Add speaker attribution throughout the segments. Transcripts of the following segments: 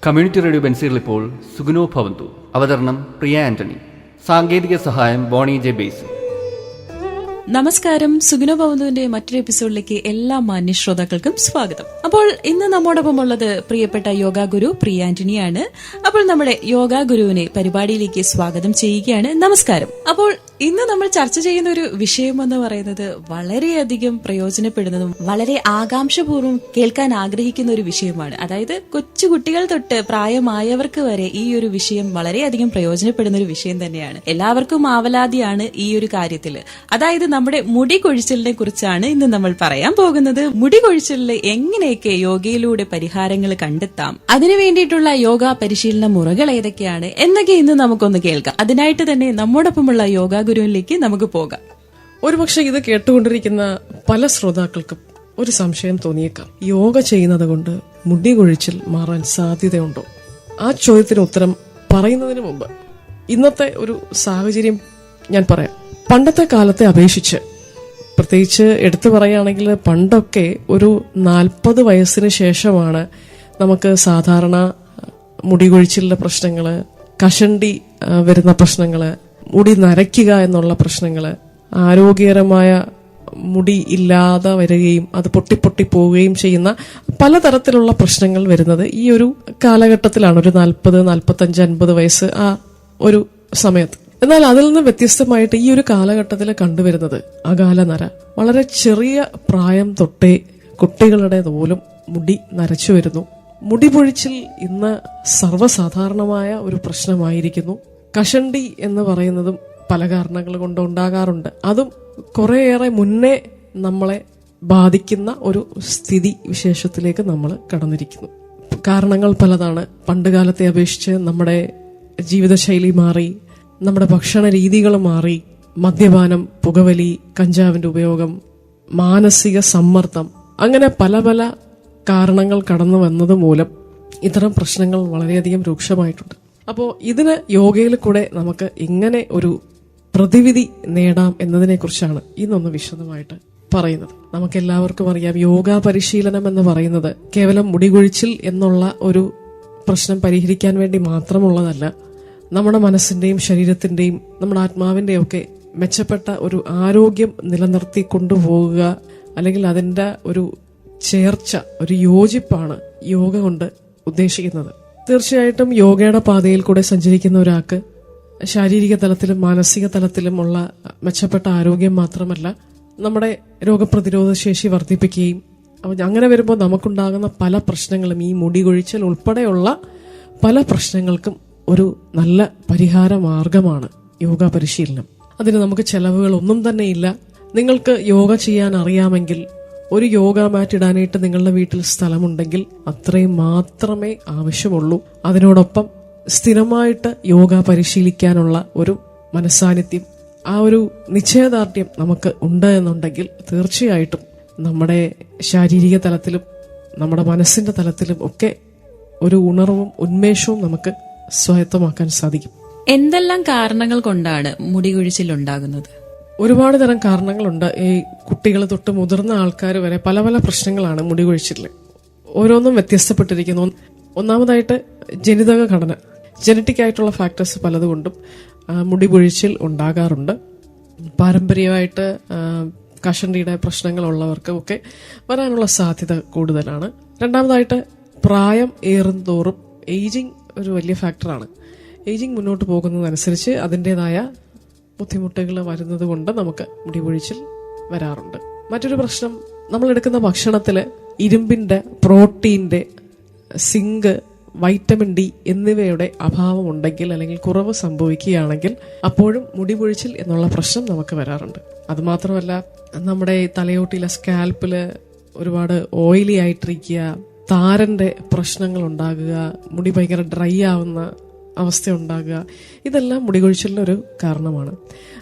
Speaker 1: Community radio ബെൻസിൽ ഇപ്പോൾ സുഗുനോ ഭവന്തു. അവതരണം പ്രിയ ആന്റണി. സാങ്കേതിക സഹായം ബോണി ജെ ബേസ്.
Speaker 2: നമസ്കാരം. സുഗുനോ ഭവന്തുവിന്റെ മറ്റൊരു എപ്പിസോഡിലേക്ക് എല്ലാ മാന്യ ശ്രോതാക്കൾക്കും സ്വാഗതം. അപ്പോൾ ഇന്ന് നമ്മോടൊപ്പം ഉള്ളത് പ്രിയപ്പെട്ട യോഗാ ഗുരു പ്രിയ ആന്റണിയാണ്. അപ്പോൾ നമ്മുടെ യോഗാ ഗുരുവിനെ പരിപാടിയിലേക്ക് സ്വാഗതം ചെയ്യുകയാണ്. നമസ്കാരം. അപ്പോൾ ഇന്ന് നമ്മൾ ചർച്ച ചെയ്യുന്ന ഒരു വിഷയം എന്ന് പറയുന്നത് വളരെയധികം പ്രയോജനപ്പെടുന്നതും വളരെ ആകാംക്ഷപൂർവ്വം കേൾക്കാൻ ആഗ്രഹിക്കുന്ന ഒരു വിഷയമാണ്. അതായത് കൊച്ചുകുട്ടികൾ തൊട്ട് പ്രായമായവർക്ക് വരെ ഈ ഒരു വിഷയം വളരെയധികം പ്രയോജനപ്പെടുന്ന ഒരു വിഷയം തന്നെയാണ്. എല്ലാവർക്കും ആവലാതിയാണ് ഈ ഒരു കാര്യത്തിൽ. അതായത് നമ്മുടെ മുടി കൊഴിച്ചിലിനെ കുറിച്ചാണ് ഇന്ന് നമ്മൾ പറയാൻ പോകുന്നത്. മുടി കൊഴിച്ചിലിന് എങ്ങനെയൊക്കെ യോഗയിലൂടെ പരിഹാരങ്ങൾ കണ്ടെത്താം, അതിനു വേണ്ടിയിട്ടുള്ള യോഗ പരിശീലന മുറകൾ ഏതൊക്കെയാണ് എന്നൊക്കെ ഇന്ന് നമുക്കൊന്ന് കേൾക്കാം. അതിനായിട്ട് തന്നെ നമ്മോടൊപ്പമുള്ള യോഗാ ഗുരുവിലേക്ക് നമുക്ക് പോകാം.
Speaker 3: ഒരുപക്ഷെ ഇത് കേട്ടുകൊണ്ടിരിക്കുന്ന പല ശ്രോതാക്കൾക്കും ഒരു സംശയം തോന്നിയേക്കാം. യോഗ ചെയ്യുന്നത് കൊണ്ട് മുടി കൊഴിച്ചിൽ മാറാൻ സാധ്യതയുണ്ടോ? ആ ചോദ്യത്തിന് ഉത്തരം പറയുന്നതിന് മുമ്പ് ഇന്നത്തെ ഒരു സാഹചര്യം ഞാൻ പറയാം. പണ്ടത്തെ കാലത്തെ അപേക്ഷിച്ച്, പ്രത്യേകിച്ച് എടുത്തു പറയുകയാണെങ്കിൽ, പണ്ടൊക്കെ ഒരു 40 വയസ്സിന് ശേഷമാണ് നമുക്ക് സാധാരണ മുടി കൊഴിച്ചിലിന്റെ പ്രശ്നങ്ങള്, കഷണ്ടി വരുന്ന പ്രശ്നങ്ങള്, മുടി നരയ്ക്കുക എന്നുള്ള പ്രശ്നങ്ങള്, ആരോഗ്യകരമായ മുടി ഇല്ലാതെ വരികയും അത് പൊട്ടി പോവുകയും ചെയ്യുന്ന പലതരത്തിലുള്ള പ്രശ്നങ്ങൾ വരുന്നത് ഈ ഒരു കാലഘട്ടത്തിലാണ്. ഒരു 40, 45, 50 വയസ്സ് ആ ഒരു സമയത്ത്. എന്നാൽ അതിൽ നിന്ന് വ്യത്യസ്തമായിട്ട് ഈ ഒരു കാലഘട്ടത്തിൽ കണ്ടുവരുന്നത് അകാല നര. വളരെ ചെറിയ പ്രായം തൊട്ടേ കുട്ടികളുടെ പോലും മുടി നരച്ചു വരുന്നു. മുടി പൊഴിച്ചിൽ ഇന്ന് സർവ്വസാധാരണമായ ഒരു പ്രശ്നമായിരിക്കുന്നു. കഷണ്ടി എന്ന് പറയുന്നതും പല കാരണങ്ങൾ കൊണ്ട് ഉണ്ടാകാറുണ്ട്. അതും കുറേയേറെ മുന്നേ നമ്മളെ ബാധിക്കുന്ന ഒരു സ്ഥിതി വിശേഷത്തിലേക്ക് നമ്മൾ കടന്നിരിക്കുന്നു. കാരണങ്ങൾ പലതാണ്. പണ്ടുകാലത്തെ അപേക്ഷിച്ച് നമ്മുടെ ജീവിതശൈലി മാറി, നമ്മുടെ ഭക്ഷണ രീതികൾ മാറി, മദ്യപാനം, പുകവലി, കഞ്ചാവിന്റെ ഉപയോഗം, മാനസിക സമ്മർദ്ദം, അങ്ങനെ പല പല കാരണങ്ങൾ കടന്നു വന്നത് മൂലം ഇത്തരം പ്രശ്നങ്ങൾ വളരെയധികം രൂക്ഷമായിട്ടുണ്ട്. അപ്പോൾ ഇതിന് യോഗയിൽ കൂടെ നമുക്ക് എങ്ങനെ ഒരു പ്രതിവിധി നേടാം എന്നതിനെ കുറിച്ചാണ് ഇന്നൊന്ന് വിശദമായിട്ട് പറയുന്നത്. നമുക്കെല്ലാവർക്കും അറിയാം, യോഗ പരിശീലനം എന്ന് പറയുന്നത് കേവലം മുടികൊഴിച്ചിൽ എന്നുള്ള ഒരു പ്രശ്നം പരിഹരിക്കാൻ വേണ്ടി മാത്രമുള്ളതല്ല. നമ്മുടെ മനസ്സിന്റെയും ശരീരത്തിന്റെയും നമ്മുടെ ആത്മാവിന്റെയും ഒക്കെ മെച്ചപ്പെട്ട ഒരു ആരോഗ്യം നിലനിർത്തി കൊണ്ടുപോകുക, അല്ലെങ്കിൽ അതിന്റെ ഒരു ചേർച്ച, ഒരു യോജിപ്പാണ് യോഗ കൊണ്ട് ഉദ്ദേശിക്കുന്നത്. തീർച്ചയായിട്ടും യോഗയുടെ പാതയിൽ കൂടെ സഞ്ചരിക്കുന്ന ഒരാൾക്ക് ശാരീരിക തലത്തിലും മാനസിക തലത്തിലുമുള്ള മെച്ചപ്പെട്ട ആരോഗ്യം മാത്രമല്ല, നമ്മുടെ രോഗപ്രതിരോധ ശേഷി വർദ്ധിപ്പിക്കുകയും, അങ്ങനെ വരുമ്പോൾ നമുക്കുണ്ടാകുന്ന പല പ്രശ്നങ്ങളും, ഈ മുടി കൊഴിച്ചൽ ഉൾപ്പെടെയുള്ള പല പ്രശ്നങ്ങൾക്കും ഒരു നല്ല പരിഹാര മാർഗമാണ് യോഗ പരിശീലനം. അതിന് നമുക്ക് ചെലവുകൾ ഒന്നും തന്നെ ഇല്ല. നിങ്ങൾക്ക് യോഗ ചെയ്യാൻ അറിയാമെങ്കിൽ ഒരു യോഗ മാറ്റ് ഇടാനായിട്ട് നിങ്ങളുടെ വീട്ടിൽ സ്ഥലമുണ്ടെങ്കിൽ അത്രയും മാത്രമേ ആവശ്യമുള്ളൂ. അതിനോടൊപ്പം സ്ഥിരമായിട്ട് യോഗ പരിശീലിക്കാനുള്ള ഒരു മനസ്സാന്നിധ്യം, ആ ഒരു നിശ്ചയദാർഢ്യം നമുക്ക് ഉണ്ട് എന്നുണ്ടെങ്കിൽ തീർച്ചയായിട്ടും നമ്മുടെ ശാരീരിക തലത്തിലും നമ്മുടെ മനസ്സിന്റെ തലത്തിലും ഒക്കെ ഒരു ഉണർവും ഉന്മേഷവും നമുക്ക് സ്വായത്തമാക്കാൻ സാധിക്കും.
Speaker 2: എന്തെല്ലാം കാരണങ്ങൾ കൊണ്ടാണ് മുടി കൊഴിച്ചിൽ ഉണ്ടാകുന്നത്?
Speaker 3: ഒരുപാട് തരം കാരണങ്ങളുണ്ട്. ഈ കുട്ടികൾ തൊട്ട് മുതിർന്ന ആൾക്കാർ വരെ പല പല പ്രശ്നങ്ങളാണ് മുടി കൊഴിച്ചിലിൽ. ഓരോന്നും വ്യത്യസ്തപ്പെട്ടിരിക്കുന്നു. ഒന്നാമതായിട്ട് ജനിതക ഘടന, ജനറ്റിക് ആയിട്ടുള്ള ഫാക്ടേഴ്സ് പലതുകൊണ്ടും മുടി കൊഴിച്ചിൽ ഉണ്ടാകാറുണ്ട്. പാരമ്പര്യമായിട്ട് കഷണ്ടിയുടെ പ്രശ്നങ്ങളുള്ളവർക്ക് ഒക്കെ വരാനുള്ള സാധ്യത കൂടുതലാണ്. രണ്ടാമതായിട്ട് പ്രായം ഏറുന്തോറും ഏജിങ് ഒരു വലിയ ഫാക്ടറാണ്. ഏജിങ് മുന്നോട്ട് പോകുന്നതനുസരിച്ച് അതിൻ്റെതായ ബുദ്ധിമുട്ടുകൾ വരുന്നത് കൊണ്ട് നമുക്ക് മുടി കൊഴിച്ചിൽ വരാറുണ്ട്. മറ്റൊരു പ്രശ്നം, നമ്മൾ എടുക്കുന്ന ഭക്ഷണത്തില് ഇരുമ്പിന്റെ, പ്രോട്ടീന്റെ, സിങ്ക്, വൈറ്റമിൻ ഡി എന്നിവയുടെ അഭാവം ഉണ്ടെങ്കിൽ, അല്ലെങ്കിൽ കുറവ് സംഭവിക്കുകയാണെങ്കിൽ അപ്പോഴും മുടി കൊഴിച്ചിൽ എന്നുള്ള പ്രശ്നം നമുക്ക് വരാറുണ്ട്. അതുമാത്രമല്ല, നമ്മുടെ തലയോട്ടിയിലെ സ്കാൽപ്പില് ഒരുപാട് ഓയിലി ആയിട്ടിരിക്കുക, താരന്റെ പ്രശ്നങ്ങൾ ഉണ്ടാകുക, മുടി ഭയങ്കര ഡ്രൈ ആവുന്ന അവസ്ഥ ഉണ്ടാകുക, ഇതെല്ലാം മുടികൊഴിച്ചിലിനൊരു കാരണമാണ്.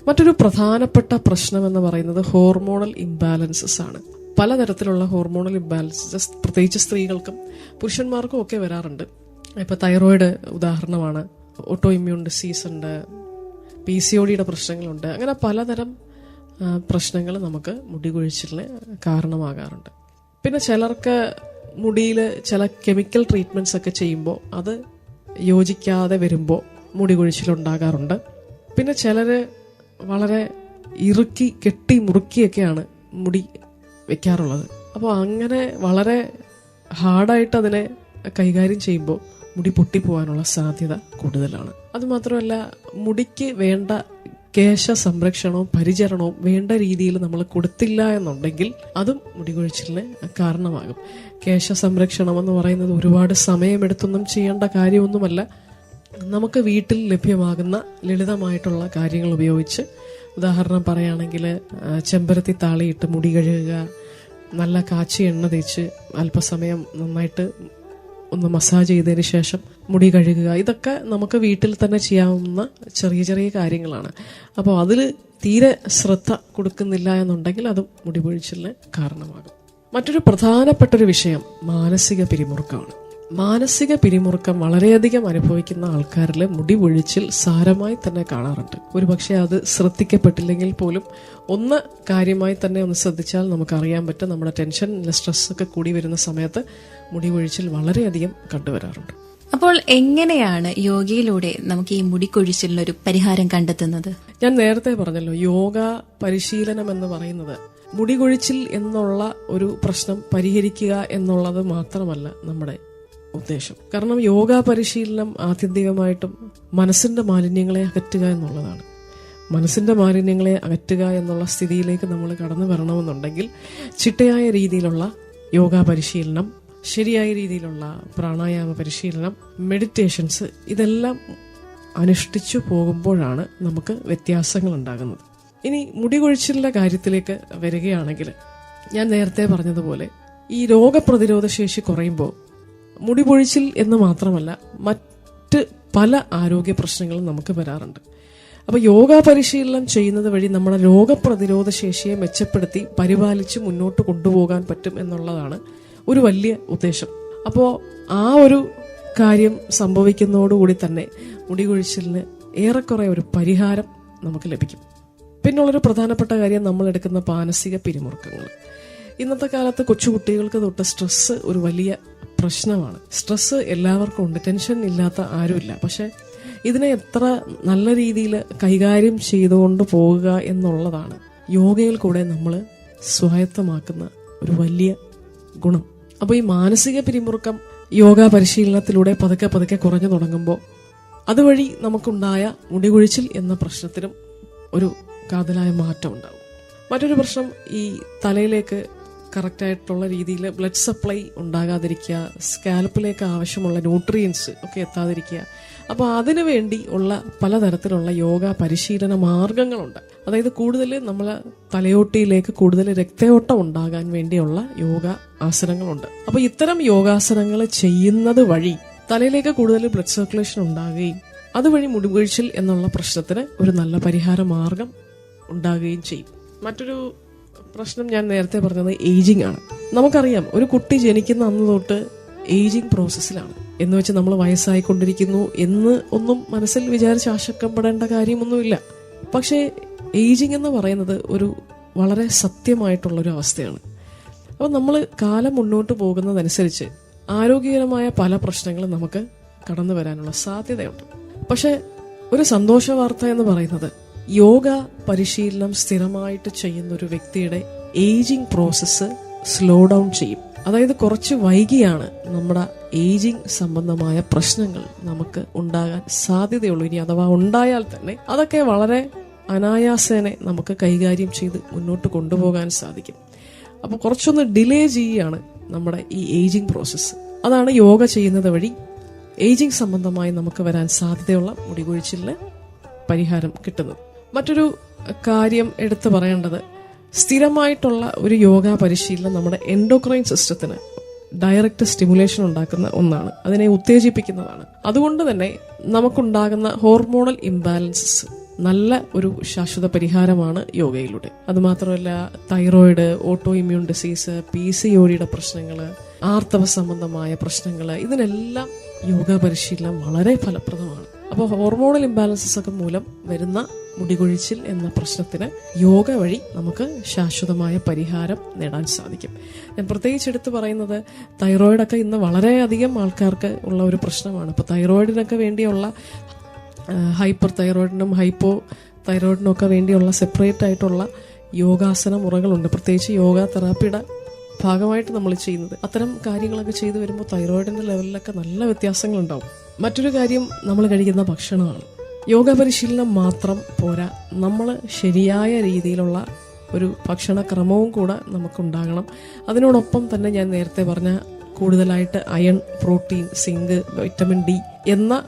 Speaker 3: മറ്റൊരു പ്രധാനപ്പെട്ട പ്രശ്നം എന്ന് പറയുന്നത് ഹോർമോണൽ ഇംബാലൻസസ് ആണ്. പലതരത്തിലുള്ള ഹോർമോണൽ ഇംബാലൻസസ് പ്രത്യേകിച്ച് സ്ത്രീകൾക്കും പുരുഷന്മാർക്കും ഒക്കെ വരാറുണ്ട്. ഇപ്പൊ തൈറോയിഡ് ഉദാഹരണമാണ്, ഓട്ടോ ഇമ്മ്യൂൺ ഡിസീസ് ഉണ്ട്, PCODയുടെ പ്രശ്നങ്ങളുണ്ട്. അങ്ങനെ പലതരം പ്രശ്നങ്ങൾ നമുക്ക് മുടി കൊഴിച്ചിലിന് കാരണമാകാറുണ്ട്. പിന്നെ ചിലർക്ക് മുടിയിൽ ചില കെമിക്കൽ ട്രീറ്റ്മെന്റ്സ് ഒക്കെ ചെയ്യുമ്പോൾ അത് യോജിക്കാതെ വരുമ്പോൾ മുടി കൊഴിച്ചിലുണ്ടാകാറുണ്ട്. പിന്നെ ചിലര് വളരെ ഇറുക്കി കെട്ടി മുറുക്കിയൊക്കെയാണ് മുടി വെക്കാറുള്ളത്. അപ്പോൾ അങ്ങനെ വളരെ ഹാർഡായിട്ട് അതിനെ കൈകാര്യം ചെയ്യുമ്പോൾ മുടി പൊട്ടിപ്പോവാനുള്ള സാധ്യത കൂടുതലാണ്. അതുമാത്രമല്ല, മുടിക്ക് വേണ്ട കേശ സംരക്ഷണവും പരിചരണവും വേണ്ട രീതിയിൽ നമ്മൾ കൊടുത്തില്ല എന്നുണ്ടെങ്കിൽ അതും മുടി കൊഴിച്ചിലിന് കാരണമാകും. കേശ സംരക്ഷണം എന്ന് പറയുന്നത് ഒരുപാട് സമയമെടുത്തൊന്നും ചെയ്യേണ്ട കാര്യമൊന്നുമല്ല. നമുക്ക് വീട്ടിൽ ലഭ്യമാകുന്ന ലളിതമായിട്ടുള്ള കാര്യങ്ങൾ ഉപയോഗിച്ച്, ഉദാഹരണം പറയുകയാണെങ്കിൽ ചെമ്പരത്തി താളിയിട്ട് മുടി കഴുകുക, നല്ല കാച്ചിയ എണ്ണ തേച്ച് അല്പസമയം നന്നായിട്ട് ഒന്ന് മസാജ് ചെയ്തതിന് ശേഷം മുടി കഴുകുക, ഇതൊക്കെ നമുക്ക് വീട്ടിൽ തന്നെ ചെയ്യാവുന്ന ചെറിയ ചെറിയ കാര്യങ്ങളാണ്. അപ്പോൾ അതിൽ തീരെ ശ്രദ്ധ കൊടുക്കുന്നില്ല എന്നുണ്ടെങ്കിൽ അതും മുടി പൊഴിച്ചിലിന് കാരണമാകും. മറ്റൊരു പ്രധാനപ്പെട്ടൊരു വിഷയം മാനസിക പിരിമുറുക്കമാണ്. മാനസിക പിരിമുറുക്കം വളരെയധികം അനുഭവിക്കുന്ന ആൾക്കാരിൽ മുടി പൊഴിച്ചിൽ സാരമായി തന്നെ കാണാറുണ്ട്. ഒരുപക്ഷെ അത് ശ്രദ്ധിക്കപ്പെട്ടില്ലെങ്കിൽ പോലും ഒന്ന് കാര്യമായി തന്നെ ഒന്ന് ശ്രദ്ധിച്ചാൽ നമുക്കറിയാൻ പറ്റും, നമ്മുടെ ടെൻഷൻ, സ്ട്രെസ് ഒക്കെ കൂടി വരുന്ന സമയത്ത് മുടി പൊഴിച്ചിൽ വളരെയധികം കണ്ടുവരാറുണ്ട്.
Speaker 2: അപ്പോൾ എങ്ങനെയാണ് യോഗയിലൂടെ നമുക്ക് ഈ മുടി കൊഴിച്ചിലിനൊരു പരിഹാരം കണ്ടെത്തുന്നത്?
Speaker 3: ഞാൻ നേരത്തെ പറഞ്ഞല്ലോ, യോഗ പരിശീലനം എന്ന് പറയുന്നത് മുടി കൊഴിച്ചിൽ എന്നുള്ള ഒരു പ്രശ്നം പരിഹരിക്കുക എന്നുള്ളത് മാത്രമല്ല നമ്മുടെ ഉദ്ദേശം. കാരണം യോഗ പരിശീലനം ആത്യന്തികമായിട്ടും മനസ്സിന്റെ മാലിന്യങ്ങളെ അകറ്റുക എന്നുള്ളതാണ്. മനസ്സിന്റെ മാലിന്യങ്ങളെ അകറ്റുക എന്നുള്ള സ്ഥിതിയിലേക്ക് നമ്മൾ കടന്നു വരണമെന്നുണ്ടെങ്കിൽ ചിട്ടയായ രീതിയിലുള്ള യോഗ പരിശീലനം, ശരിയായ രീതിയിലുള്ള പ്രാണായാമ പരിശീലനം, മെഡിറ്റേഷൻസ്, ഇതെല്ലാം അനുഷ്ഠിച്ചു പോകുമ്പോഴാണ് നമുക്ക് വ്യത്യാസങ്ങൾ ഉണ്ടാകുന്നത്. ഇനി മുടി കൊഴിച്ചിലിന്റെ കാര്യത്തിലേക്ക് വരികയാണെങ്കിൽ, ഞാൻ നേരത്തെ പറഞ്ഞതുപോലെ ഈ രോഗപ്രതിരോധ ശേഷി കുറയുമ്പോൾ മുടി പൊഴിച്ചിൽ എന്ന് മാത്രമല്ല മറ്റ് പല ആരോഗ്യ പ്രശ്നങ്ങളും നമുക്ക് വരാറുണ്ട്. അപ്പോൾ യോഗ പരിശീലനം ചെയ്യുന്നത് വഴി നമ്മുടെ രോഗപ്രതിരോധ ശേഷിയെ മെച്ചപ്പെടുത്തി പരിപാലിച്ച് മുന്നോട്ട് കൊണ്ടുപോകാൻ പറ്റും എന്നുള്ളതാണ് ഒരു വലിയ ഉദ്ദേശം. അപ്പോൾ ആ ഒരു കാര്യം സംഭവിക്കുന്നതോടുകൂടി തന്നെ മുടി കൊഴിച്ചിലിന് ഏറെക്കുറെ ഒരു പരിഹാരം നമുക്ക് ലഭിക്കും. പിന്നുള്ളൊരു പ്രധാനപ്പെട്ട കാര്യം, നമ്മൾ എടുക്കുന്ന മാനസിക പിരിമുറുക്കങ്ങൾ. ഇന്നത്തെ കാലത്ത് കൊച്ചുകുട്ടികൾക്ക് തൊട്ട് സ്ട്രെസ് ഒരു വലിയ പ്രശ്നമാണ്. സ്ട്രെസ് എല്ലാവർക്കും ഉണ്ട്, ടെൻഷൻ ഇല്ലാത്ത ആരുമില്ല. പക്ഷെ ഇതിനെ എത്ര നല്ല രീതിയിൽ കൈകാര്യം ചെയ്തുകൊണ്ട് പോവുക എന്നുള്ളതാണ് യോഗയിൽ കൂടെ നമ്മൾ സ്വായത്തമാക്കുന്ന ഒരു വലിയ ഗുണം. അപ്പോൾ ഈ മാനസിക പിരിമുറുക്കം യോഗ പരിശീലനത്തിലൂടെ പതുക്കെ പതുക്കെ കുറഞ്ഞു തുടങ്ങുമ്പോൾ അതുവഴി നമുക്കുണ്ടായ മുടികൊഴിച്ചിൽ എന്ന പ്രശ്നത്തിനും ഒരു കാതലായ മാറ്റം ഉണ്ടാവും. മറ്റൊരു പ്രശ്നം, ഈ തലയിലേക്ക് കറക്റ്റായിട്ടുള്ള രീതിയിൽ ബ്ലഡ് സപ്ലൈ ഉണ്ടാകാതിരിക്കുക, സ്കാൽപ്പിലേക്ക് ആവശ്യമുള്ള ന്യൂട്രിയൻസ് ഒക്കെ എത്താതിരിക്കുക. അപ്പോൾ അതിനു വേണ്ടി ഉള്ള പലതരത്തിലുള്ള യോഗ പരിശീലന മാർഗങ്ങളുണ്ട്. അതായത് കൂടുതൽ നമ്മൾ തലയോട്ടിയിലേക്ക് കൂടുതൽ രക്തയോട്ടം ഉണ്ടാകാൻ വേണ്ടിയുള്ള യോഗ ആസനങ്ങളുണ്ട്. അപ്പോൾ ഇത്തരം യോഗാസനങ്ങൾ ചെയ്യുന്നത് വഴി തലയിലേക്ക് കൂടുതൽ ബ്ലഡ് സർക്കുലേഷൻ ഉണ്ടാകുകയും അതുവഴി മുടികൊഴിച്ചിൽ എന്നുള്ള പ്രശ്നത്തിന് ഒരു നല്ല പരിഹാര മാർഗം ഉണ്ടാകുകയും ചെയ്യും. മറ്റൊരു പ്രശ്നം ഞാൻ നേരത്തെ പറഞ്ഞത് ഏജിങ് ആണ്. നമുക്കറിയാം, ഒരു കുട്ടി ജനിക്കുന്ന അന്ന് തൊട്ട് ഏജിങ് പ്രോസസ്സിലാണ്. എന്ന് വെച്ച് നമ്മൾ വയസ്സായിക്കൊണ്ടിരിക്കുന്നു എന്ന് ഒന്നും മനസ്സിൽ വിചാരിച്ച് ആശങ്കപ്പെടേണ്ട കാര്യമൊന്നുമില്ല. പക്ഷേ ഏജിങ് എന്ന് പറയുന്നത് ഒരു വളരെ സത്യമായിട്ടുള്ളൊരു അവസ്ഥയാണ്. അപ്പോൾ നമ്മൾ കാലം മുന്നോട്ട് പോകുന്നതനുസരിച്ച് ആരോഗ്യകരമായ പല പ്രശ്നങ്ങളും നമുക്ക് കടന്നു വരാനുള്ള സാധ്യതയുണ്ട്. പക്ഷെ ഒരു സന്തോഷ വാർത്ത എന്ന് പറയുന്നത്, യോഗ പരിശീലനം സ്ഥിരമായിട്ട് ചെയ്യുന്ന ഒരു വ്യക്തിയുടെ ഏജിങ് പ്രോസസ്സ് സ്ലോ ഡൗൺ ചെയ്യും. അതായത് കുറച്ച് വൈകിയാണ് നമ്മുടെ ഏജിങ് സംബന്ധമായ പ്രശ്നങ്ങൾ നമുക്ക് ഉണ്ടാകാൻ സാധ്യതയുള്ളൂ. ഇനി അഥവാ ഉണ്ടായാൽ തന്നെ അതൊക്കെ വളരെ അനായാസേനെ നമുക്ക് കൈകാര്യം ചെയ്ത് മുന്നോട്ട് കൊണ്ടുപോകാൻ സാധിക്കും. അപ്പോൾ കുറച്ചൊന്ന് ഡിലേ ചെയ്യുകയാണ് നമ്മുടെ ഈ ഏജിങ് പ്രോസസ്സ്. അതാണ് യോഗ ചെയ്യുന്നത് വഴി ഏജിങ് സംബന്ധമായി നമുക്ക് വരാൻ സാധ്യതയുള്ള മുടികൊഴിച്ചിലിന് പരിഹാരം കിട്ടുന്നത്. മറ്റൊരു കാര്യം എടുത്തു പറയേണ്ടത്, സ്ഥിരമായിട്ടുള്ള ഒരു യോഗ പരിശീലനം നമ്മുടെ എൻഡോക്രൈൻ സിസ്റ്റത്തിന് ഡയറക്റ്റ് സ്റ്റിമുലേഷൻ ഉണ്ടാക്കുന്ന ഒന്നാണ്, അതിനെ ഉത്തേജിപ്പിക്കുന്നതാണ്. അതുകൊണ്ട് തന്നെ നമുക്കുണ്ടാകുന്ന ഹോർമോണൽ ഇംബാലൻസസ് നല്ല ഒരു ശാശ്വത പരിഹാരമാണ് യോഗയിലൂടെ. അതുമാത്രമല്ല, thyroid, auto immune disease, PCOD പ്രശ്നങ്ങൾ, ആർത്തവ സംബന്ധമായ പ്രശ്നങ്ങൾ, ഇതിനെല്ലാം യോഗ പരിശീലനം വളരെ ഫലപ്രദമാണ്. അപ്പോൾ ഹോർമോണൽ ഇംബാലൻസസ് ഒക്കെ മൂലം വരുന്ന മുടികൊഴിച്ചിൽ എന്ന പ്രശ്നത്തിന് യോഗ വഴി നമുക്ക് ശാശ്വതമായ പരിഹാരം നേടാൻ സാധിക്കും. ഞാൻ പ്രത്യേകിച്ച് എടുത്ത് പറയുന്നത് തൈറോയിഡൊക്കെ ഇന്ന് വളരെയധികം ആൾക്കാർക്ക് ഉള്ള ഒരു പ്രശ്നമാണ്. ഇപ്പോൾ തൈറോയിഡിനൊക്കെ വേണ്ടിയുള്ള ഹൈപ്പർ തൈറോയിഡിനും ഹൈപ്പോ തൈറോയിഡിനും ഒക്കെ വേണ്ടിയുള്ള സെപ്പറേറ്റ് ആയിട്ടുള്ള യോഗാസന മുറകളുണ്ട്. പ്രത്യേകിച്ച് യോഗ തെറാപ്പിയുടെ ഭാഗമായിട്ട് നമ്മൾ ചെയ്യുന്നത്. അത്തരം കാര്യങ്ങളൊക്കെ ചെയ്തു വരുമ്പോൾ തൈറോയിഡിന്റെ ലെവലിലൊക്കെ നല്ല വ്യത്യാസങ്ങളുണ്ടാവും. മറ്റൊരു കാര്യം നമ്മൾ കഴിക്കുന്ന ഭക്ഷണമാണ്. യോഗ പരിശീലനം മാത്രം പോരാ, നമ്മൾ ശരിയായ രീതിയിലുള്ള ഒരു ഭക്ഷണക്രമവും കൂടെ നമുക്കുണ്ടാകണം. അതിനോടൊപ്പം തന്നെ ഞാൻ നേരത്തെ പറഞ്ഞ കൂടുതലായിട്ട് iron, protein, zinc, vitamin D എന്ന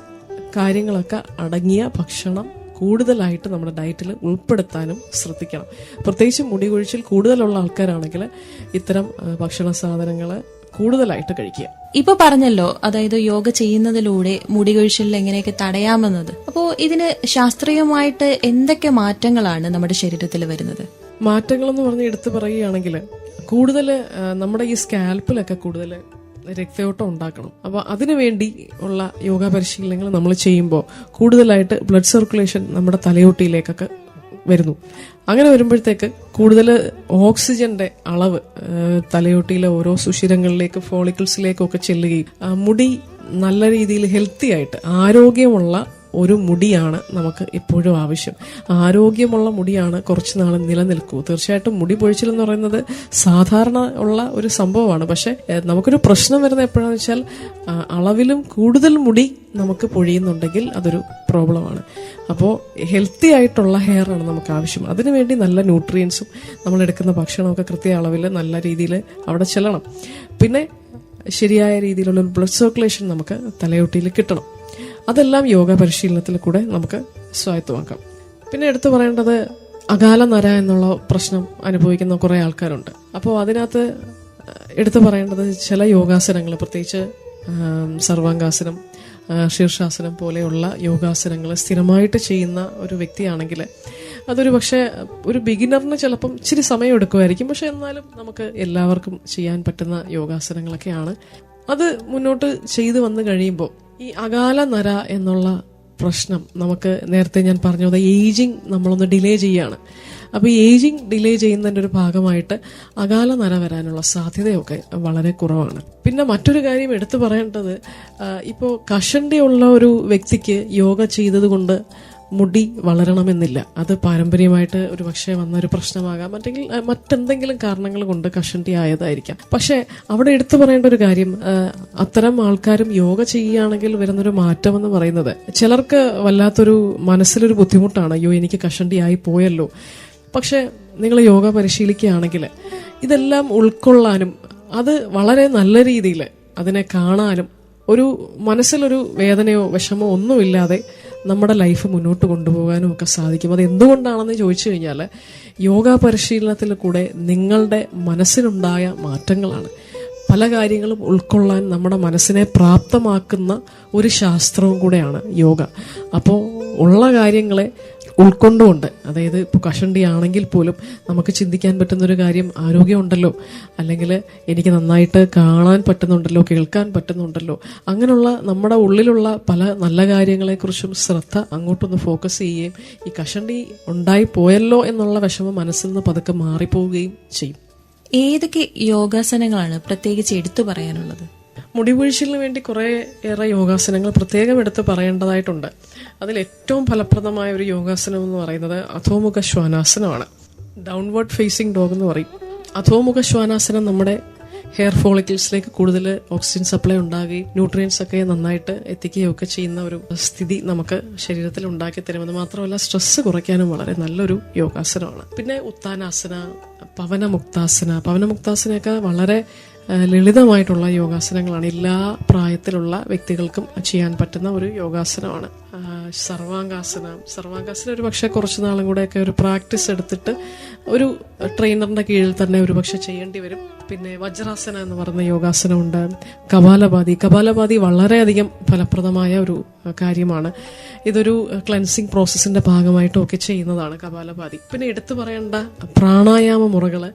Speaker 3: കാര്യങ്ങളൊക്കെ അടങ്ങിയ ഭക്ഷണം കൂടുതലായിട്ട് നമ്മുടെ ഡയറ്റിൽ ഉൾപ്പെടുത്താനും ശ്രദ്ധിക്കണം. പ്രത്യേകിച്ച് മുടി കൊഴിച്ചിൽ കൂടുതലുള്ള ആൾക്കാരാണെങ്കിൽ ഇത്തരം ഭക്ഷണ സാധനങ്ങൾ കൂടുതലായിട്ട് കഴിക്കുക.
Speaker 2: ഇപ്പൊ പറഞ്ഞല്ലോ, അതായത് യോഗ ചെയ്യുന്നതിലൂടെ മുടി കൊഴിച്ചിലിൽ എങ്ങനെയൊക്കെ തടയാമെന്നത്. അപ്പോ ഇതിന് ശാസ്ത്രീയമായിട്ട് എന്തൊക്കെ മാറ്റങ്ങളാണ് നമ്മുടെ ശരീരത്തിൽ വരുന്നത്?
Speaker 3: മാറ്റങ്ങളെന്ന് പറഞ്ഞ് എടുത്തു പറയുകയാണെങ്കിൽ കൂടുതൽ നമ്മുടെ ഈ സ്കാൽപ്പിലൊക്കെ കൂടുതൽ രക്തയോട്ടം ഉണ്ടാക്കണം. അപ്പോൾ അതിനുവേണ്ടി ഉള്ള യോഗ പരിശീലനങ്ങൾ നമ്മൾ ചെയ്യുമ്പോൾ കൂടുതലായിട്ട് ബ്ലഡ് സർക്കുലേഷൻ നമ്മുടെ തലയോട്ടിയിലേക്കൊക്കെ വരുന്നു. അങ്ങനെ വരുമ്പോഴത്തേക്ക് കൂടുതൽ ഓക്സിജന്റെ അളവ് തലയോട്ടിയിലെ ഓരോ സുഷിരങ്ങളിലേക്ക്, ഫോളിക്കിൾസിലേക്കും ഒക്കെ ചെല്ലുകയും മുടി നല്ല രീതിയിൽ ഹെൽത്തി ആയിട്ട് ആരോഗ്യമുള്ള ഒരു മുടിയാണ് നമുക്ക് എപ്പോഴും ആവശ്യം. ആരോഗ്യമുള്ള മുടിയാണ് കുറച്ച് നാൾ നിലനിൽക്കൂ. തീർച്ചയായിട്ടും മുടി പൊഴിച്ചിൽ എന്ന് പറയുന്നത് സാധാരണ ഉള്ള ഒരു സംഭവമാണ്. പക്ഷെ നമുക്കൊരു പ്രശ്നം വരുന്നത് എപ്പോഴാണെന്ന് വെച്ചാൽ അളവിലും കൂടുതൽ മുടി നമുക്ക് പൊഴിയുന്നുണ്ടെങ്കിൽ അതൊരു പ്രോബ്ലമാണ്. അപ്പോൾ ഹെൽത്തി ആയിട്ടുള്ള ഹെയർ ആണ് നമുക്ക് ആവശ്യം. അതിനുവേണ്ടി നല്ല ന്യൂട്രിയൻസും നമ്മൾ എടുക്കുന്ന ഭക്ഷണമൊക്കെ കൃത്യ അളവിൽ നല്ല രീതിയിൽ അവിടെ ചെല്ലണം. പിന്നെ ശരിയായ രീതിയിലുള്ള ഒരു ബ്ലഡ് സർക്കുലേഷൻ നമുക്ക് തലയോട്ടിയിൽ കിട്ടണം. അതെല്ലാം യോഗ പരിശീലനത്തിൽ കൂടെ നമുക്ക് സ്വായത്തമാക്കാം. പിന്നെ എടുത്തു പറയേണ്ടത് അകാല നര എന്നുള്ള പ്രശ്നം അനുഭവിക്കുന്ന കുറേ ആൾക്കാരുണ്ട്. അപ്പോൾ അതിനകത്ത് എടുത്തു പറയേണ്ടത് ചില യോഗാസനങ്ങൾ, പ്രത്യേകിച്ച് സർവാംഗാസനം, ശീർഷാസനം പോലെയുള്ള യോഗാസനങ്ങൾ സ്ഥിരമായിട്ട് ചെയ്യുന്ന ഒരു വ്യക്തിയാണെങ്കിൽ അതൊരു പക്ഷേ ഒരു ബിഗിനറിന് ചിലപ്പം ഇച്ചിരി സമയം എടുക്കുമായിരിക്കും. പക്ഷെ എന്നാലും നമുക്ക് എല്ലാവർക്കും ചെയ്യാൻ പറ്റുന്ന യോഗാസനങ്ങളൊക്കെയാണ്. അത് മുന്നോട്ട് ചെയ്തു വന്നു കഴിയുമ്പോൾ ഈ അകാല നര എന്നുള്ള പ്രശ്നം നമുക്ക് നേരത്തെ ഞാൻ പറഞ്ഞത് ഏജിങ് നമ്മളൊന്ന് ഡിലേ ചെയ്യാണ്. അപ്പോൾ ഈ ഏജിങ് ഡിലേ ചെയ്യുന്നതിൻ്റെ ഒരു ഭാഗമായിട്ട് അകാല നര വരാനുള്ള സാധ്യതയൊക്കെ വളരെ കുറവാണ്. പിന്നെ മറ്റൊരു കാര്യം എടുത്തു പറയേണ്ടത്, ഇപ്പോൾ കഷണ്ടിയുള്ള ഒരു വ്യക്തിക്ക് യോഗ ചെയ്തത് കൊണ്ട് മുടി വളരണമെന്നില്ല. അത് പാരമ്പര്യമായിട്ട് ഒരു പക്ഷേ വന്നൊരു പ്രശ്നമാകാം, അല്ലെങ്കിൽ മറ്റെന്തെങ്കിലും കാരണങ്ങൾ കൊണ്ട് കഷണ്ടി ആയതായിരിക്കാം. പക്ഷെ അവിടെ എടുത്തു പറയേണ്ട ഒരു കാര്യം, അത്തരം ആൾക്കാരും യോഗ ചെയ്യുകയാണെങ്കിൽ വരുന്നൊരു മാറ്റം എന്ന് പറയുന്നത് ചിലർക്ക് വല്ലാത്തൊരു മനസ്സിലൊരു ബുദ്ധിമുട്ടാണ്. അയ്യോ, എനിക്ക് കഷണ്ടി ആയി പോയല്ലോ. പക്ഷെ നിങ്ങൾ യോഗ പരിശീലിക്കുകയാണെങ്കിൽ ഇതെല്ലാം ഉൾക്കൊള്ളാനും അത് വളരെ നല്ല രീതിയിൽ അതിനെ കാണാനും ഒരു മനസ്സിലൊരു വേദനയോ വിഷമോ ഒന്നുമില്ലാതെ നമ്മുടെ ലൈഫ് മുന്നോട്ട് കൊണ്ടുപോകാനും ഒക്കെ സാധിക്കും. അത് എന്തുകൊണ്ടാണെന്ന് ചോദിച്ചു കഴിഞ്ഞാൽ യോഗ പരിശീലനത്തിൽ കൂടെ നിങ്ങളുടെ മനസ്സിനുണ്ടായ മാറ്റങ്ങളാണ്. പല കാര്യങ്ങളും ഉൾക്കൊള്ളാൻ നമ്മുടെ മനസ്സിനെ പ്രാപ്തമാക്കുന്ന ഒരു ശാസ്ത്രവും കൂടെയാണ് യോഗ. അപ്പോൾ ഉള്ള കാര്യങ്ങളെ ഉൾക്കൊണ്ടുകൊണ്ട്, അതായത് ഇപ്പോൾ കഷണ്ടി ആണെങ്കിൽ പോലും നമുക്ക് ചിന്തിക്കാൻ പറ്റുന്നൊരു കാര്യം ആരോഗ്യമുണ്ടല്ലോ, അല്ലെങ്കിൽ എനിക്ക് നന്നായിട്ട് കാണാൻ പറ്റുന്നുണ്ടല്ലോ, കേൾക്കാൻ പറ്റുന്നുണ്ടല്ലോ, അങ്ങനെയുള്ള നമ്മുടെ ഉള്ളിലുള്ള പല നല്ല കാര്യങ്ങളെക്കുറിച്ചും ശ്രദ്ധ അങ്ങോട്ടൊന്ന് ഫോക്കസ് ചെയ്യുകയും ഈ കഷണ്ടി ഉണ്ടായി പോയല്ലോ എന്നുള്ള വിഷമം മനസ്സിൽ നിന്ന് പതുക്കെ മാറിപ്പോവുകയും ചെയ്യും.
Speaker 2: ഏതൊക്കെ യോഗാസനങ്ങളാണ് പ്രത്യേകിച്ച് എടുത്തു പറയാനുള്ളത്?
Speaker 3: മുടിവീഴ്ചലിന് വേണ്ടി കുറേ ഏറെ യോഗാസനങ്ങൾ പ്രത്യേകം എടുത്ത് പറയേണ്ടതായിട്ടുണ്ട്. അതിൽ ഏറ്റവും ഫലപ്രദമായ ഒരു യോഗാസനം എന്ന് പറയുന്നത് അധോമുഖ ശ്വാനാസനമാണ്. ഡൗൺവേർഡ് ഫേസിംഗ് ഡോഗ് എന്ന് പറയും. അധോമുഖ ശ്വാനാസനം നമ്മുടെ ഹെയർ ഫോളിക്കിൾസിലേക്ക് കൂടുതൽ ഓക്സിജൻ സപ്ലൈ ഉണ്ടാകുകയും ന്യൂട്രിയൻസ് ഒക്കെ നന്നായിട്ട് എത്തിക്കുകയും ഒക്കെ ചെയ്യുന്ന ഒരു സ്ഥിതി നമുക്ക് ശരീരത്തിൽ ഉണ്ടാക്കി തരുമെന്ന് മാത്രമല്ല സ്ട്രെസ് കുറയ്ക്കാനും വളരെ നല്ലൊരു യോഗാസനമാണ്. പിന്നെ ഉത്താനാസന, പവനമുക്താസനയൊക്കെ വളരെ ലളിതമായിട്ടുള്ള യോഗാസനങ്ങളാണ്. എല്ലാ പ്രായത്തിലുള്ള വ്യക്തികൾക്കും ചെയ്യാൻ പറ്റുന്ന ഒരു യോഗാസനമാണ്. സർവാംഗാസനം ഒരു പക്ഷേ കുറച്ച് നാളും കൂടെയൊക്കെ ഒരു പ്രാക്ടീസ് എടുത്തിട്ട് ഒരു ട്രെയിനറിന്റെ കീഴിൽ തന്നെ ഒരു പക്ഷെ ചെയ്യേണ്ടി വരും. പിന്നെ വജ്രാസന എന്ന് പറയുന്ന യോഗാസനമുണ്ട്. കപാലഭാതി വളരെയധികം ഫലപ്രദമായ ഒരു കാര്യമാണ്. ഇതൊരു ക്ലെൻസിങ് പ്രോസസ്സിന്റെ ഭാഗമായിട്ടും ഒക്കെ ചെയ്യുന്നതാണ് കപാലഭാതി. പിന്നെ എടുത്തു പറയേണ്ട പ്രാണായാമ മുറകള്,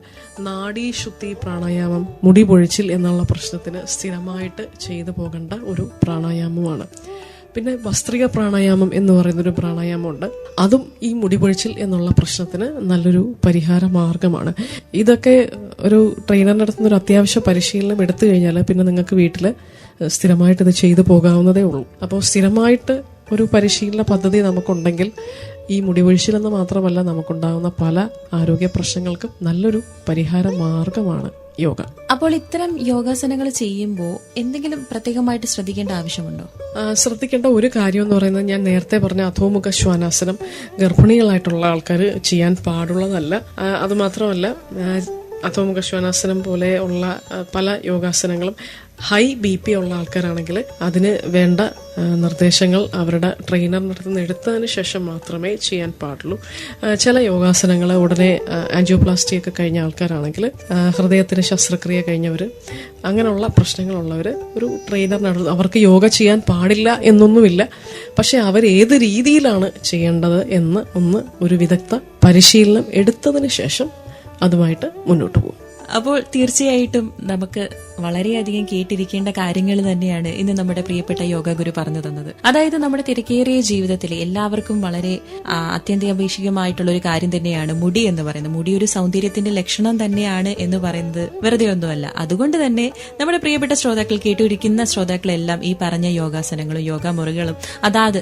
Speaker 3: നാഡീശുദ്ധി പ്രാണായാമം, മുടി പൊഴിച്ചിൽ എന്നുള്ള പ്രശ്നത്തിന് സ്ഥിരമായിട്ട് ചെയ്തു പോകേണ്ട ഒരു പ്രാണായാമമാണ്. പിന്നെ ഭസ്ത്രിക പ്രാണായാമം എന്ന് പറയുന്നൊരു പ്രാണായാമമുണ്ട്. അതും ഈ മുടിപൊഴിച്ചിൽ എന്നുള്ള പ്രശ്നത്തിന് നല്ലൊരു പരിഹാര മാർഗമാണ്. ഇതൊക്കെ ഒരു ട്രെയിനറിന്റെ അടുത്ത് ഒരു അത്യാവശ്യ പരിശീലനം എടുത്തു കഴിഞ്ഞാൽ പിന്നെ നിങ്ങൾക്ക് വീട്ടിൽ സ്ഥിരമായിട്ട് ഇത് ചെയ്തു പോകാവുന്നതേ ഉള്ളൂ. അപ്പോൾ സ്ഥിരമായിട്ട് ഒരു പരിശീലന പദ്ധതി നമുക്കുണ്ടെങ്കിൽ ഈ മുടിപൊഴിച്ചിലെന്ന് മാത്രമല്ല നമുക്കുണ്ടാകുന്ന പല ആരോഗ്യ പ്രശ്നങ്ങൾക്കും നല്ലൊരു പരിഹാര മാർഗമാണ് യോഗ.
Speaker 2: അപ്പോൾ ഇത്തരം യോഗാസനങ്ങൾ ചെയ്യുമ്പോൾ എന്തെങ്കിലും പ്രത്യേകമായിട്ട് ശ്രദ്ധിക്കേണ്ട ആവശ്യമുണ്ടോ?
Speaker 3: ശ്രദ്ധിക്കേണ്ട ഒരു കാര്യം എന്ന് പറയുന്നത്, ഞാൻ നേരത്തെ പറഞ്ഞ അധോമുഖ ശ്വാനാസനം ഗർഭിണികളായിട്ടുള്ള ആൾക്കാർ ചെയ്യാൻ പാടുള്ളതല്ല. അതുമാത്രമല്ല, അധോമുഖ ശ്വാനാസനം പോലെ ഉള്ള പല യോഗാസനങ്ങളും ഹൈ BP ഉള്ള ആൾക്കാരാണെങ്കിൽ അതിന് വേണ്ട നിർദ്ദേശങ്ങൾ അവരുടെ ട്രെയിനറിൻ്റെ അടുത്ത് നിന്ന് എടുത്തതിന് ശേഷം മാത്രമേ ചെയ്യാൻ പാടുള്ളൂ. ചില യോഗാസനങ്ങൾ ഉടനെ ആൻജിയോപ്ലാസ്റ്റി ഒക്കെ കഴിഞ്ഞ ആൾക്കാരാണെങ്കിൽ, ഹൃദയത്തിന് ശസ്ത്രക്രിയ കഴിഞ്ഞവർ, അങ്ങനെയുള്ള പ്രശ്നങ്ങളുള്ളവർ ഒരു ട്രെയിനറിനടുത്ത്, അവർക്ക് യോഗ ചെയ്യാൻ പാടില്ല എന്നൊന്നുമില്ല, പക്ഷെ അവർ ഏത് രീതിയിലാണ് ചെയ്യേണ്ടത് എന്ന് ഒരു വിദഗ്ധ പരിശീലനം എടുത്തതിന് ശേഷം അതുമായിട്ട് മുന്നോട്ട് പോകും.
Speaker 2: അപ്പോൾ തീർച്ചയായിട്ടും നമുക്ക് വളരെയധികം കേട്ടിരിക്കേണ്ട കാര്യങ്ങൾ തന്നെയാണ് ഇന്ന് നമ്മുടെ പ്രിയപ്പെട്ട യോഗ ഗുരു പറഞ്ഞു തന്നത്. അതായത് നമ്മുടെ തിരക്കേറിയ ജീവിതത്തിൽ എല്ലാവർക്കും വളരെ അത്യന്താപേക്ഷികമായിട്ടുള്ള ഒരു കാര്യം തന്നെയാണ് മുടി എന്ന് പറയുന്നത്. മുടി ഒരു സൗന്ദര്യത്തിന്റെ ലക്ഷണം തന്നെയാണ് എന്ന് പറയുന്നത് വെറുതെ ഒന്നുമല്ല. അതുകൊണ്ട് തന്നെ നമ്മുടെ പ്രിയപ്പെട്ട ശ്രോതാക്കൾ, കേട്ടിരിക്കുന്ന ശ്രോതാക്കളെല്ലാം ഈ പറഞ്ഞ യോഗാസനങ്ങളും യോഗാമുറകളും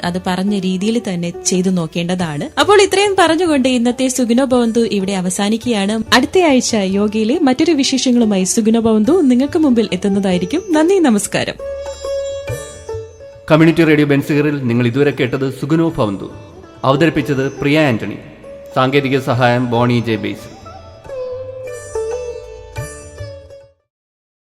Speaker 2: അത് പറഞ്ഞ രീതിയിൽ തന്നെ ചെയ്തു നോക്കേണ്ടതാണ്. അപ്പോൾ ഇത്രയും പറഞ്ഞുകൊണ്ട് ഇന്നത്തെ സുഗുണ ഭവന്തു ഇവിടെ അവസാനിക്കുകയാണ്. അടുത്ത ആഴ്ച യോഗയിലെ മറ്റൊരു വിശേഷങ്ങളുമായി സുഗുണ ഭവന്തു നിങ്ങൾക്ക് മുമ്പിൽ എത്തുന്നതായിരിക്കും. നന്ദി, നമസ്കാരം.
Speaker 1: കമ്മ്യൂണിറ്റി റേഡിയോ ബെൻസിഗറിൽ നിങ്ങൾ ഇതുവരെ കേട്ടത് സുഗുനോ ഭവന്തു. അവതരിപ്പിച്ചത് പ്രിയ ആന്റണി. സാങ്കേതിക സഹായം ബോണി ജെ ബേസ്.